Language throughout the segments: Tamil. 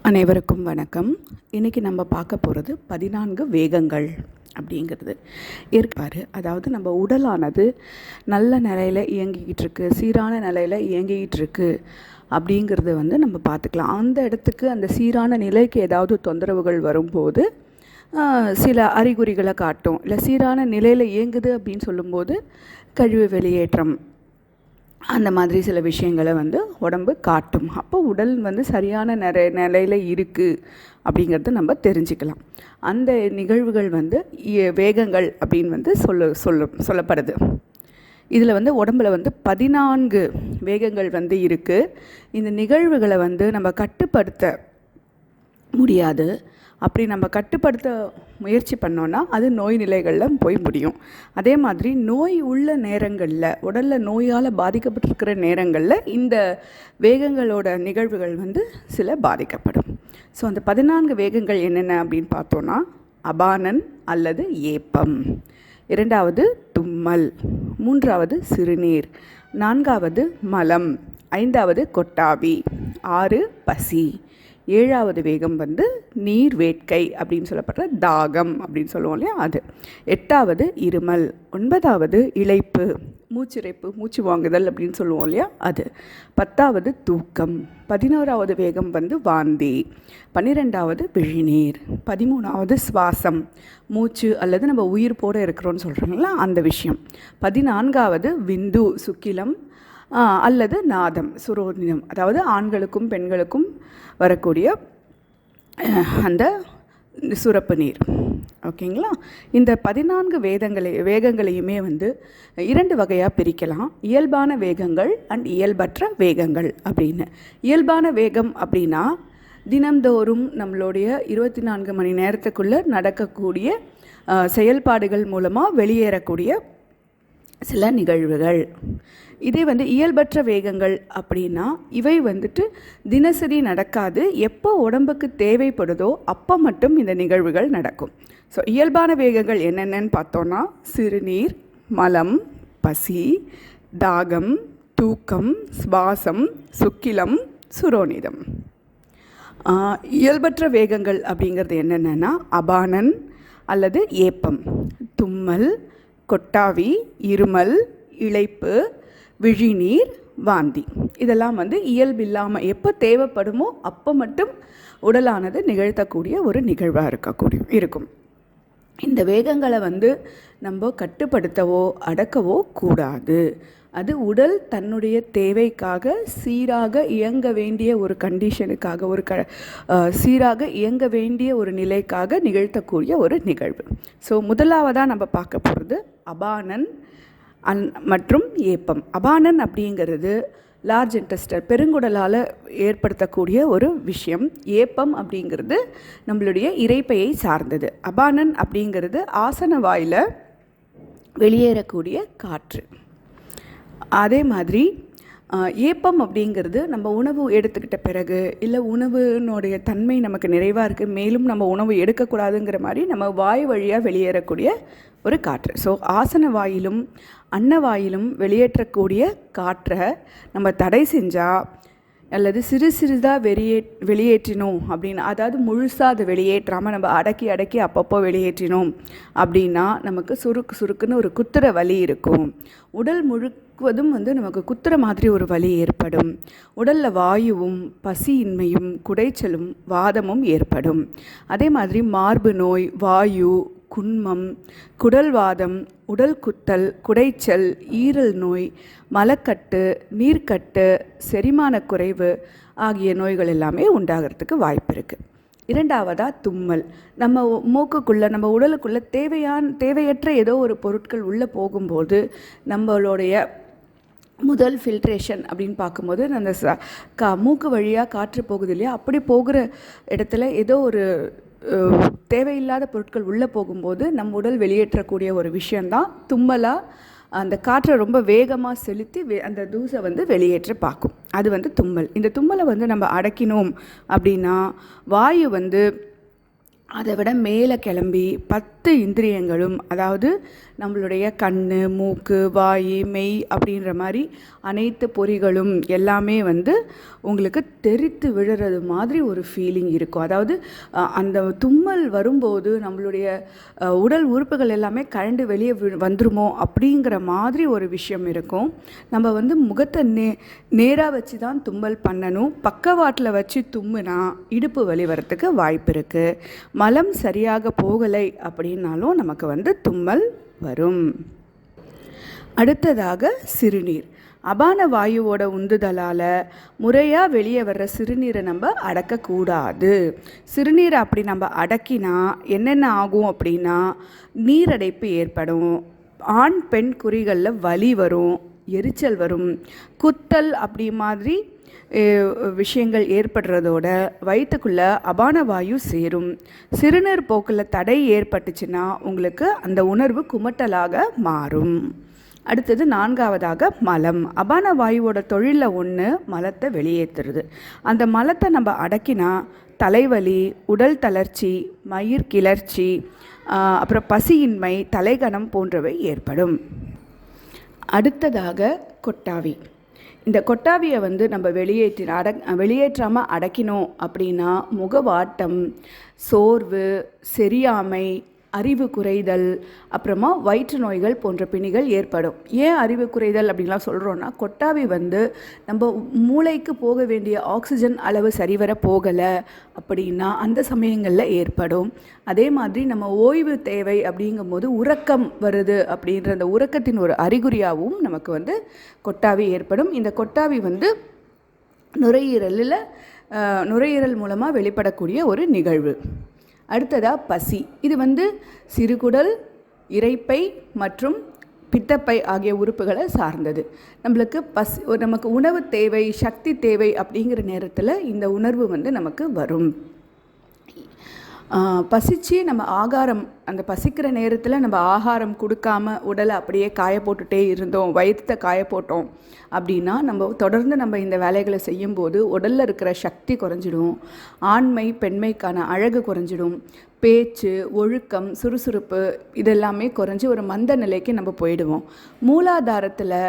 அனைவருக்கும் வணக்கம். இன்றைக்கி நம்ம பார்க்க போகிறது 14 வேகங்கள் அப்படிங்கிறது இருப்பார். அதாவது நம்ம உடலானது நல்ல நிலையில் இயங்கிக்கிட்டு இருக்கு, சீரான நிலையில் இயங்கிக்கிட்டு இருக்கு அப்படிங்கிறது நம்ம பார்த்துக்கலாம். அந்த இடத்துக்கு அந்த சீரான நிலைக்கு ஏதாவது தொந்தரவுகள் வரும்போது சில அறிகுறிகளை காட்டும். இல்லை சீரான நிலையில் இயங்குது அப்படின்னு சொல்லும்போது கழிவு வெளியேற்றம் அந்த மாதிரி சில விஷயங்களை உடம்பு காட்டும். அப்போ உடல் சரியான நிலையில் இருக்குது அப்படிங்கிறத நம்ம தெரிஞ்சுக்கலாம். அந்த நிகழ்வுகள் வேகங்கள் அப்படின்னு சொல்லப்படுது. இதில் உடம்பில் 14 வேகங்கள் இருக்குது. இந்த நிகழ்வுகளை நம்ம கட்டுப்படுத்த முடியாது. அப்படி நம்ம கட்டுப்படுத்த முயற்சி பண்ணோன்னா அது நோய் நிலைகளில் போய் முடியும். அதே மாதிரி நோய் உள்ள நேரங்களில், உடலில் நோயால் பாதிக்கப்பட்டிருக்கிற நேரங்களில் இந்த வேகங்களோட நிகழ்வுகள் சில பாதிக்கப்படும். ஸோ அந்த 14 வேகங்கள் என்னென்ன அப்படின்னு பார்த்தோன்னா, அபானன் அல்லது ஏப்பம், 2வது தும்மல், 3வது சிறுநீர், 4வது மலம், 5வது கொட்டாவி, 6 பசி, 7வது வேகம் நீர் வேட்கை அப்படின்னு சொல்லப்படுற தாகம் அப்படின்னு சொல்லுவோம் இல்லையா அது, 8வது இருமல், 9வது இளைப்பு, மூச்சிறைப்பு, மூச்சு வாங்குதல் அப்படின்னு சொல்லுவோம் இல்லையா அது, 10வது தூக்கம், 11வது வேகம் வாந்தி, 12வது விழிநீர், 13வது சுவாசம், மூச்சு அல்லது நம்ம உயிர் போட இருக்கிறோன்னு சொல்கிறோங்களா அந்த விஷயம், 14வது விந்து சுக்கிலம் அல்லது நாதம் சுரோனிதம், அதாவது ஆண்களுக்கும் பெண்களுக்கும் வரக்கூடிய அந்த சுரப்பு நீர். ஓகேங்களா? இந்த 14 வேகங்களையுமே 2 வகையாக பிரிக்கலாம். இயல்பான வேகங்கள் அண்ட் இயல்பற்ற வேகங்கள் அப்படின்னு. இயல்பான வேகம் அப்படின்னா தினம்தோறும் நம்மளுடைய 24 மணி நேரத்துக்குள்ளே நடக்கக்கூடிய செயல்பாடுகள் மூலமாக வெளியேறக்கூடிய சில நிகழ்வுகள். இதே இயல்பற்ற வேகங்கள் அப்படின்னா இவை தினசரி நடக்காது. எப்போ உடம்புக்கு தேவைப்படுதோ அப்போ மட்டும் இந்த நிகழ்வுகள் நடக்கும். ஸோ இயல்பான வேகங்கள் என்னென்னு பார்த்தோன்னா, சிறுநீர், மலம், பசி, தாகம், தூக்கம், சுவாசம், சுக்கிலம், சுரோனிதம். இயல்பற்ற வேகங்கள் அப்படிங்கிறது என்னென்னா அபானன் அல்லது ஏப்பம், தும்மல், கொட்டாவி, இருமல், இளைப்பு, விழிநீர், வாந்தி. இதெல்லாம் இயல்பில்லாமல் எப்போ தேவைப்படுமோ அப்போ மட்டும் உடலானது நிகழ்த்தக்கூடிய ஒரு நிகழ்வாக இருக்கும். இந்த வேகங்களை நம்ம கட்டுப்படுத்தவோ அடக்கவோ கூடாது. அது உடல் தன்னுடைய தேவைக்காக சீராக இயங்க வேண்டிய ஒரு கண்டிஷனுக்காக, சீராக இயங்க வேண்டிய ஒரு நிலைக்காக நிகழ்த்தக்கூடிய ஒரு நிகழ்வு. ஸோ முதலாவதாக நம்ம பார்க்க போகிறது அபானன் மற்றும் ஏப்பம். அபானன் அப்படிங்கிறது லார்ஜ் இன்டெஸ்டைன் பெருங்குடலால் ஏற்படுத்தக்கூடிய ஒரு விஷயம். ஏப்பம் அப்படிங்கிறது நம்மளுடைய இரைப்பையை சார்ந்தது. அபானன் அப்படிங்கிறது ஆசன வாயில் வெளியேறக்கூடிய காற்று. அதே மாதிரி ஏப்பம் அப்படிங்கிறது நம்ம உணவு எடுத்துக்கிட்ட பிறகு, இல்லை உணவுனுடைய தன்மை நமக்கு நிறைவாக இருக்குது, மேலும் நம்ம உணவு எடுக்கக்கூடாதுங்கிற மாதிரி நம்ம வாய் வழியாக வெளியேறக்கூடிய ஒரு காற்று. ஸோ ஆசன வாயிலும் அன்னவாயிலும் வெளியேற்றக்கூடிய காற்றை நம்ம தடை செஞ்சால் அல்லது சிறிதாக வெளியேற்றினோம் அப்படின்னு, அதாவது முழுசாக அதை வெளியேற்றாமல் நம்ம அடக்கி அப்பப்போ வெளியேற்றினோம் அப்படின்னா நமக்கு சுருக்குன்னு ஒரு குத்துற வலி இருக்கும். உடல் முழுவதும் நமக்கு குத்துற மாதிரி ஒரு வலி ஏற்படும். உடலில் வாயுவும் பசியின்மையும் குடைச்சலும் வாதமும் ஏற்படும். அதே மாதிரி மார்பு நோய், வாயு, குன்மம், குடல்வாதம், உடல் குத்தல், குடைச்சல், ஈரல் நோய், மலக்கட்டு, நீர்க்கட்டு, செரிமான குறைவு ஆகிய நோய்கள் எல்லாமே உண்டாகிறதுக்கு வாய்ப்பு இருக்குது. 2வதாக தும்மல். நம்ம மூக்குக்குள்ளே, நம்ம உடலுக்குள்ளே தேவையற்ற ஏதோ ஒரு பொருட்கள் உள்ளே போகும்போது நம்மளுடைய முதல் ஃபில்ட்ரேஷன் அப்படின்னு பார்க்கும்போது அந்த மூக்கு வழியாக காற்று போகுது இல்லையா, அப்படி போகிற இடத்துல ஏதோ ஒரு தேவையில்லாத பொருட்கள் உள்ளே போகும்போது நம்ம உடல் வெளியேற்றக்கூடிய ஒரு விஷயந்தான் தும்மலாக அந்த காற்றை ரொம்ப வேகமாக செலுத்தி அந்த தூசை வெளியேற்ற பார்க்கும். அது தும்மல். இந்த தும்மலை நம்ம அடக்கினோம் அப்படின்னா வாயு அதை விட மேலே கிளம்பி இந்திரியங்களும், அதாவது நம்மளுடைய கண், மூக்கு, வாய், மெய் அப்படின்ற மாதிரி அனைத்து பொறிகளும் எல்லாமே வந்து உங்களுக்கு தெரித்து விழுறது மாதிரி ஒரு ஃபீலிங் இருக்கும். அதாவது அந்த தும்மல் வரும்போது நம்மளுடைய உடல் உறுப்புகள் எல்லாமே கழண்டு வெளியே வந்துருமோ அப்படிங்கிற மாதிரி ஒரு விஷயம் இருக்கும். நம்ம வந்து முகத்தை நேராக வச்சு தான் தும்மல் பண்ணணும். பக்கவாட்டில் வச்சு தும்முனா இடுப்பு வலி வரத்துக்கு வாய்ப்பு இருக்குது. மலம் சரியாக போகலை அப்படின்னாலும் நமக்கு வந்து தும்மல் வரும். அடுத்ததாக சிறுநீர். அபான வாயுவோட உந்துதலால் முறையாக வெளியே வர்ற சிறுநீரை நம்ம அடக்கக்கூடாது. சிறுநீரை அப்படி நம்ம அடக்கினா என்னென்ன ஆகும் அப்படின்னா, நீரடைப்பு ஏற்படும், ஆண் பெண் குறிகளில் வலி வரும், எரிச்சல் வரும், குத்தல் அப்படி மாதிரி விஷயங்கள் ஏற்படுறதோட வயிற்றுக்குள்ளே அபான வாயு சேரும். சிறுநீர் போக்கில் தடை ஏற்பட்டுச்சுன்னா உங்களுக்கு அந்த உணர்வு குமட்டலாக மாறும். அடுத்தது 4வதாக மலம். அபான வாயுவோட தொழிலில் ஒன்று மலத்தை வெளியேற்றுறது. அந்த மலத்தை நம்ம அடக்கினா தலைவலி, உடல் தளர்ச்சி, மயிர் கிளர்ச்சி, அப்புறம் பசியின்மை, தலைகணம் போன்றவை ஏற்படும். அடுத்ததாக கொட்டாவி. இந்த கொட்டாவியை வந்து நம்ம வெளியேற்றாமல் அடக்கினோம் அப்படின்னா முகவாட்டம், சோர்வு, செரியாமை, அறிவு குறைதல், அப்புறமா வயிற்று நோய்கள் போன்ற பிணிகள் ஏற்படும். ஏன் அறிவு குறைதல் அப்படின்லாம் சொல்கிறோன்னா, கொட்டாவி வந்து நம்ம மூளைக்கு போக வேண்டிய ஆக்சிஜன் அளவு சரிவர போகலை அப்படின்னா அந்த சமயங்களில் ஏற்படும். அதே மாதிரி நம்ம ஓய்வு தேவை அப்படிங்கும்போது உறக்கம் வருது அப்படின்ற அந்த உறக்கத்தின் ஒரு அறிகுறியாகவும் நமக்கு வந்து கொட்டாவி ஏற்படும். இந்த கொட்டாவி வந்து நுரையீரல் மூலமாக வெளிப்படக்கூடிய ஒரு நிகழ்வு. அடுத்ததாக பசி. இது வந்து சிறுகுடல், இரைப்பை மற்றும் பித்தப்பை ஆகிய உறுப்புகளை சார்ந்தது. நமக்கு உணவு தேவை, சக்தி தேவை அப்படிங்கிற நேரத்தில் இந்த உணர்வு வந்து நமக்கு வரும். பசிச்சு நம்ம அந்த பசிக்கிற நேரத்தில் நம்ம ஆகாரம் கொடுக்காம உடலை அப்படியே காய போட்டுகிட்டே இருந்தோம், வயிற்றை காய போட்டோம் அப்படின்னா தொடர்ந்து நம்ம இந்த வேலைகளை செய்யும்போது உடலில் இருக்கிற சக்தி குறைஞ்சிடும், ஆண்மை பெண்மைக்கான அழகு குறைஞ்சிடும், பேச்சு, ஒழுக்கம், சுறுசுறுப்பு இதெல்லாமே குறைஞ்சி ஒரு மந்த நிலைக்கு நம்ம போயிடுவோம். மூலாதாரத்தில்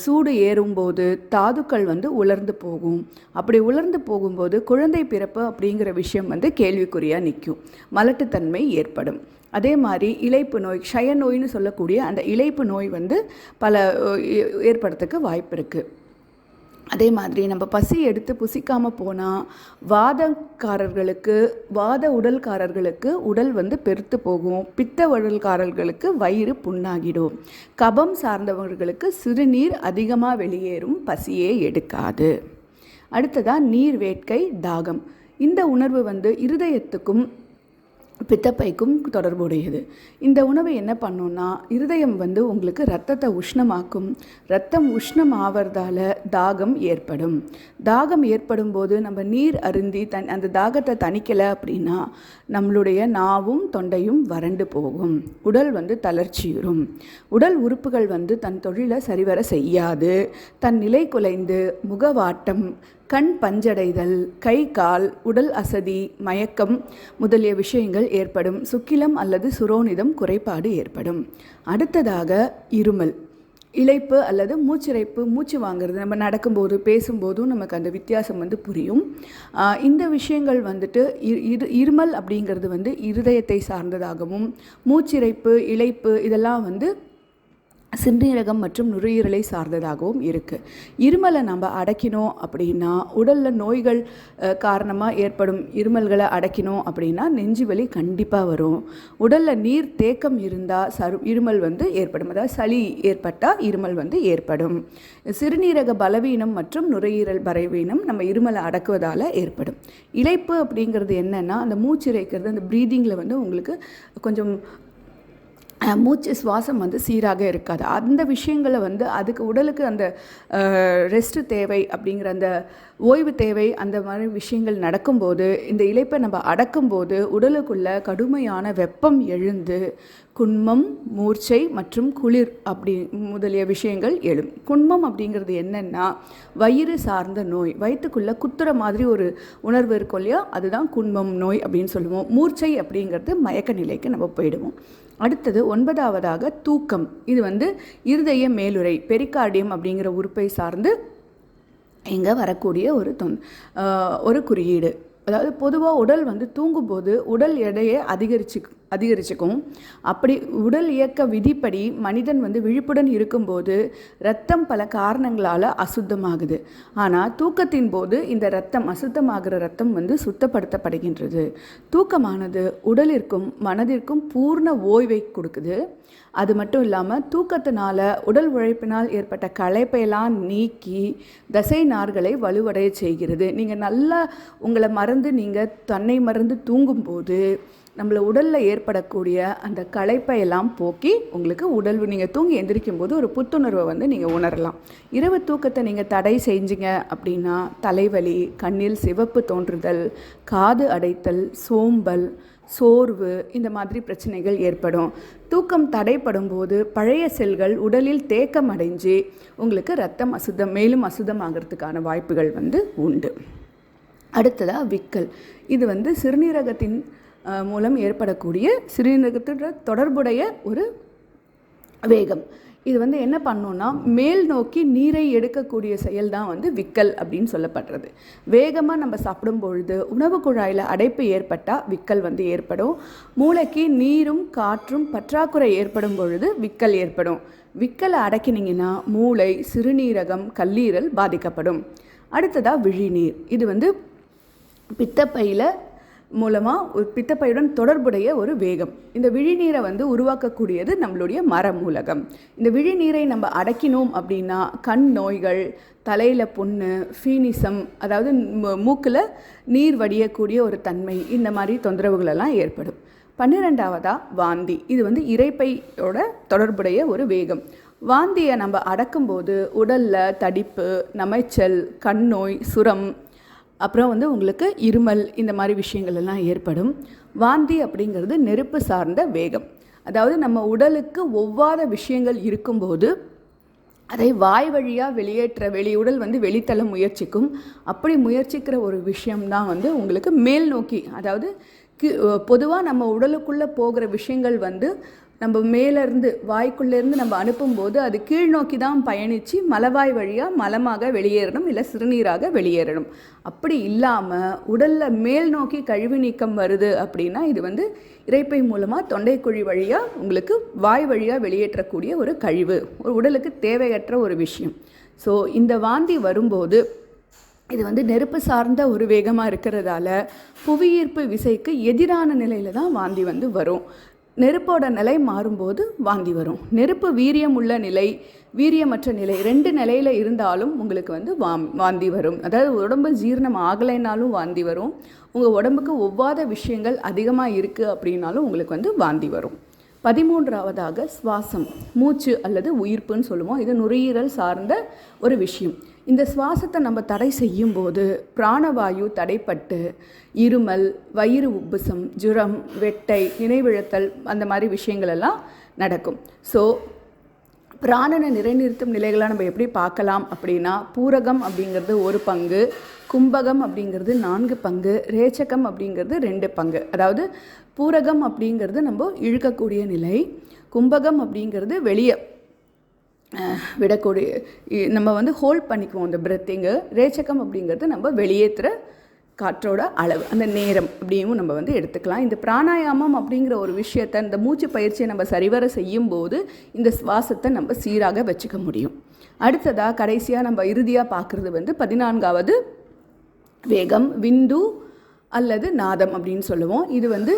சூடு ஏறும்போது தாதுக்கள் வந்து உலர்ந்து போகும். அப்படி உலர்ந்து போகும்போது குழந்தை பிறப்பு அப்படிங்கிற விஷயம் வந்து கேள்விக்குறியாக நிற்கும், மலட்டுத்தன்மை ஏற்படும். அதே மாதிரி இளைப்பு நோய், க்ஷய நோய்னு சொல்லக்கூடிய அந்த இளைப்பு நோய் வந்து ஏற்படுறதுக்கு வாய்ப்பு இருக்குது. அதே மாதிரி நம்ம பசி எடுத்து புசிக்காமல் போனால் வாத உடல்காரர்களுக்கு உடல் வந்து பெருத்து போகும், பித்த உடல்காரர்களுக்கு வயிறு புண்ணாகிடும், கபம் சார்ந்தவர்களுக்கு சிறுநீர் அதிகமாக வெளியேறும், பசியே எடுக்காது. அடுத்ததாக நீர் வேட்கை, தாகம். இந்த உணர்வு வந்து இருதயத்துக்கும் பித்தப்பைக்கும் தொடர்புடையது. இந்த உணவு என்ன பண்ணுன்னா, இருதயம் வந்து உங்களுக்கு இரத்தத்தை உஷ்ணமாக்கும். இரத்தம் உஷ்ணம் ஆவறதால தாகம் ஏற்படும். தாகம் ஏற்படும் போது நம்ம நீர் அருந்தி அந்த தாகத்தை தணிக்கலை அப்படின்னா நம்மளுடைய நாவும் தொண்டையும் வறண்டு போகும், உடல் வந்து தளர்ச்சியுறும், உடல் உறுப்புகள் வந்து தன் தொழிலை சரிவர செய்யாது, தன் நிலை குலைந்து முகவாட்டம், கண் பஞ்சடைதல், கை கால், உடல் அசதி, மயக்கம் முதலிய விஷயங்கள் ஏற்படும். சுக்கிலம் அல்லது சுரோனிதம் குறைபாடு ஏற்படும். அடுத்ததாக இருமல், இளைப்பு அல்லது மூச்சிறைப்பு, மூச்சு வாங்கிறது. நம்ம நடக்கும்போது பேசும்போதும் நமக்கு அந்த வித்தியாசம் வந்து புரியும். இந்த விஷயங்கள் வந்துட்டு இருமல் அப்படிங்கிறது வந்து இருதயத்தை சார்ந்ததாகவும், மூச்சிறைப்பு, இளைப்பு இதெல்லாம் வந்து சிறுநீரகம் மற்றும் நுரையீரலை சார்ந்ததாகவும் இருக்குது. இருமலை நம்ம அடக்கினோம் அப்படின்னா, உடலில் நோய்கள் காரணமாக ஏற்படும் இருமல்களை அடக்கினோம் அப்படின்னா நெஞ்சு வலி கண்டிப்பாக வரும். உடலில் நீர் தேக்கம் இருந்தால் இருமல் வந்து ஏற்படும், அதாவது சளி ஏற்பட்டால் இருமல் வந்து ஏற்படும். சிறுநீரக பலவீனம் மற்றும் நுரையீரல் பலவீனம் நம்ம இருமலை அடக்குவதால் ஏற்படும். இளைப்பு அப்படிங்கிறது என்னென்னா, அந்த மூச்சு இறைக்கிறது, அந்த ப்ரீதிங்கில் வந்து உங்களுக்கு கொஞ்சம் மூச்சு சுவாசம் வந்து சீராக இருக்காது. அந்த விஷயங்களை வந்து அதுக்கு உடலுக்கு அந்த ரெஸ்ட்டு தேவை அப்படிங்கிற அந்த ஓய்வு தேவை. அந்த மாதிரி விஷயங்கள் நடக்கும்போது இந்த இளைப்பை நம்ம அடக்கும்போது உடலுக்குள்ள கடுமையான வெப்பம் எழுந்து குன்மம், மூர்ச்சை மற்றும் குளிர் அப்படி முதலிய விஷயங்கள் எழும். குன்மம் அப்படிங்கிறது என்னென்னா வயிறு சார்ந்த நோய், வயிற்றுக்குள்ளே குத்துற மாதிரி ஒரு உணர்வு இருக்கும் இல்லையா, அதுதான் குன்மம் நோய் அப்படின்னு சொல்லுவோம். மூர்ச்சை அப்படிங்கிறது மயக்க நிலைக்கு நம்ம போயிடுவோம். அடுத்தது 9வதாக தூக்கம். இது வந்து இருதய மேலுறை பெரிகார்டியம் அப்படிங்கிற உறுப்பை சார்ந்து இங்கே வரக்கூடிய ஒரு குறியீடு. அதாவது பொதுவாக உடல் வந்து தூங்கும்போது உடல் எடையை அதிகரிச்சுக்கும். அப்படி உடல் இயக்க விதிப்படி மனிதன் வந்து விழிப்புடன் இருக்கும்போது இரத்தம் பல காரணங்களால் அசுத்தமாகுது. ஆனால் தூக்கத்தின் போது இந்த அசுத்தமாகிற இரத்தம் வந்து சுத்தப்படுத்தப்படுகின்றது. தூக்கமானது உடலிற்கும் மனதிற்கும் பூர்ண ஓய்வை கொடுக்குது. அது மட்டும் இல்லாமல் தூக்கத்தினால உடல் உழைப்பினால் ஏற்பட்ட களைப்பையெல்லாம் நீக்கி தசை நார்களை வலுவடைய செய்கிறது. நீங்கள் நல்லா உங்களை மறந்து நீங்கள் தன்னை மறந்து தூங்கும்போது நம்மளை உடலில் ஏற்படக்கூடிய அந்த களைப்பையெல்லாம் போக்கி உங்களுக்கு நீங்கள் தூங்கி எந்திரிக்கும் போது ஒரு புத்துணர்வை வந்து நீங்கள் உணரலாம். இரவு தூக்கத்தை நீங்கள் தடை செஞ்சீங்க அப்படின்னா தலைவலி, கண்ணில் சிவப்பு தோன்றுதல், காது அடைத்தல், சோம்பல், சோர்வு இந்த மாதிரி பிரச்சனைகள் ஏற்படும். தூக்கம் தடைப்படும் போது பழைய செல்கள் உடலில் தேக்கம் அடைஞ்சு உங்களுக்கு இரத்தம் மேலும் அசுத்தமாகிறதுக்கான வாய்ப்புகள் வந்து உண்டு. அடுத்ததாக விக்கல். இது வந்து சிறுநீரகத்தின் மூலம் ஏற்படக்கூடிய சிறுநீரகத்தோட தொடர்புடைய ஒரு வேகம். இது வந்து என்ன பண்ணோன்னா மேல் நோக்கி நீரை எடுக்கக்கூடிய செயல் தான் வந்து விக்கல் அப்படின்னு சொல்லப்படுறது. வேகமாக நம்ம சாப்பிடும் பொழுது உணவு குழாயில் அடைப்பு ஏற்பட்டால் விக்கல் வந்து ஏற்படும். மூளைக்கு நீரும் காற்றும் பற்றாக்குறை ஏற்படும் பொழுது விக்கல் ஏற்படும். விக்கலை அடக்கினீங்கன்னா மூளை, சிறுநீரகம், கல்லீரல் பாதிக்கப்படும். அடுத்ததாக விழிநீர். இது வந்து பித்தப்பையில் மூலமாக ஒரு பித்தப்பையுடன் தொடர்புடைய ஒரு வேகம். இந்த விழிநீரை வந்து உருவாக்கக்கூடியது நம்மளுடைய மரமூலகம். இந்த விழிநீரை நம்ம அடக்கினோம் அப்படின்னா கண் நோய்கள், தலையில் புண்ணு, ஃபீனிசம், அதாவது மூக்கில் நீர் வடியக்கூடிய ஒரு தன்மை, இந்த மாதிரி தொந்தரவுகளெல்லாம் ஏற்படும். 12வதாக வாந்தி. இது வந்து இரைப்பையோட தொடர்புடைய ஒரு வேகம். வாந்தியை நம்ம அடக்கும்போது உடலில் தடிப்பு, நமைச்சல், கண் நோய், சுரம், அப்புறம் வந்து உங்களுக்கு இருமல், இந்த மாதிரி விஷயங்கள் எல்லாம் ஏற்படும். வாந்தி அப்படிங்கிறது நெருப்பு சார்ந்த வேகம். அதாவது நம்ம உடலுக்கு ஒவ்வாத விஷயங்கள் இருக்கும்போது அதை வாய் வழியாக உடல் வந்து வெளித்தள்ள முயற்சிக்கும். அப்படி முயற்சிக்கிற ஒரு விஷயம்தான் வந்து உங்களுக்கு மேல் நோக்கி, அதாவது பொதுவாக நம்ம உடலுக்குள்ளே போகிற விஷயங்கள் வந்து நம்ம மேலேருந்து வாய்க்குள்ளேருந்து நம்ம அனுப்பும்போது அது கீழ் நோக்கி தான் பயணித்து மலவாய் வழியாக மலமாக வெளியேறணும், இல்லை சிறுநீராக வெளியேறணும். அப்படி இல்லாமல் உடலில் மேல் நோக்கி கழிவு நீக்கம் வருது அப்படின்னா இது வந்து இரைப்பை மூலமாக தொண்டைக்குழி வழியாக உங்களுக்கு வாய் வழியாக வெளியேற்றக்கூடிய ஒரு கழிவு, ஒரு உடலுக்கு தேவையற்ற ஒரு விஷயம். ஸோ இந்த வாந்தி வரும்போது இது வந்து நெருப்பு சார்ந்த ஒரு வேகமாக இருக்கிறதால புவியீர்ப்பு விசைக்கு எதிரான நிலையில் தான் வாந்தி வந்து வரும். நெருப்போட நிலை மாறும்போது வாந்தி வரும். நெருப்பு வீரியம் உள்ள நிலை, வீரியமற்ற நிலை, 2 நிலையில் இருந்தாலும் உங்களுக்கு வந்து வாந்தி வரும். அதாவது உடம்பு ஜீரணம் ஆகலைனாலும் வாந்தி வரும். உங்கள் உடம்புக்கு ஒவ்வாத விஷயங்கள் அதிகமாக இருக்குது அப்படின்னாலும் உங்களுக்கு வந்து வாந்தி வரும். 13வதாக சுவாசம், மூச்சு அல்லது உயிர்ப்புன்னு சொல்லுவோம். இது நுரையீரல் சார்ந்த ஒரு விஷயம். இந்த சுவாசத்தை நம்ம தடை செய்யும்போது பிராணவாயு தடைப்பட்டு இருமல், வயிறு உப்புசம், ஜுரம், வெட்டை, நினைவிழத்தல், அந்த மாதிரி விஷயங்கள் எல்லாம் நடக்கும். ஸோ பிராணனை நிலைநிறுத்தும் நிலைகளாக நம்ம எப்படி பார்க்கலாம் அப்படின்னா, பூரகம் அப்படிங்கிறது 1 பங்கு, கும்பகம் அப்படிங்கிறது 4 பங்கு, ரேச்சகம் அப்படிங்கிறது 2 பங்கு. அதாவது பூரகம் அப்படிங்கிறது நம்ம இழுக்கக்கூடிய நிலை, கும்பகம் அப்படிங்கிறது வெளியே விடக்கூடிய, நம்ம வந்து ஹோல்ட் பண்ணிக்குவோம் அந்த பிரெத்திங்கு. ரேச்சகம் அப்படிங்கிறது நம்ம வெளியேற்றுற காற்றோட அளவு, அந்த நேரம் அப்படியும் நம்ம வந்து எடுத்துக்கலாம். இந்த பிராணாயாமம் அப்படிங்கிற ஒரு விஷயத்தை, இந்த மூச்சு பயிற்சியை நம்ம சரிவர செய்யும்போது இந்த சுவாசத்தை நம்ம சீராக வச்சுக்க முடியும். அடுத்ததாக கடைசியாக நம்ம இறுதியாக பார்க்குறது வந்து 14வது வேகம், விந்து அல்லது நாதம் அப்படின்னு சொல்லுவோம். இது வந்து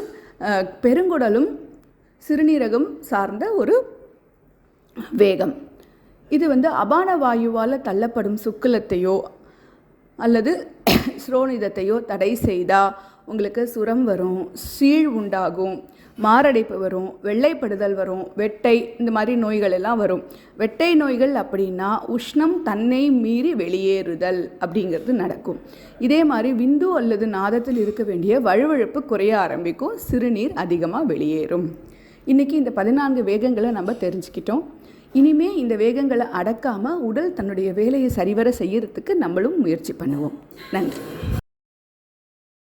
பெருங்குடலும் சிறுநீரகம் சார்ந்த ஒரு வேகம். இது வந்து அபான வாயுவால் தள்ளப்படும் சுக்கிலத்தையோ அல்லது ஸ்ரோனிதத்தையோ தடை செய்தால் உங்களுக்கு சுரம் வரும், சீழ் உண்டாகும், மாரடைப்பு வரும், வெள்ளைப்படுதல் வரும், வெட்டை, இந்த மாதிரி நோய்கள் எல்லாம் வரும். வெட்டை நோய்கள் அப்படின்னா உஷ்ணம் தன்னை மீறி வெளியேறுதல் அப்படிங்கிறது நடக்கும். இதே மாதிரி விந்து அல்லது நாதத்தில் இருக்க வேண்டிய வழுவழுப்பு குறைய ஆரம்பிக்கும், சிறுநீர் அதிகமாக வெளியேறும். இன்றைக்கி இந்த 14 வேகங்களை நம்ம தெரிஞ்சுக்கிட்டோம். இனிமே இந்த வேகங்களை அடக்காமல் உடல் தன்னுடைய வேலையை சரிவர செய்யறதுக்கு நம்மளும் முயற்சி பண்ணுவோம். நன்றி.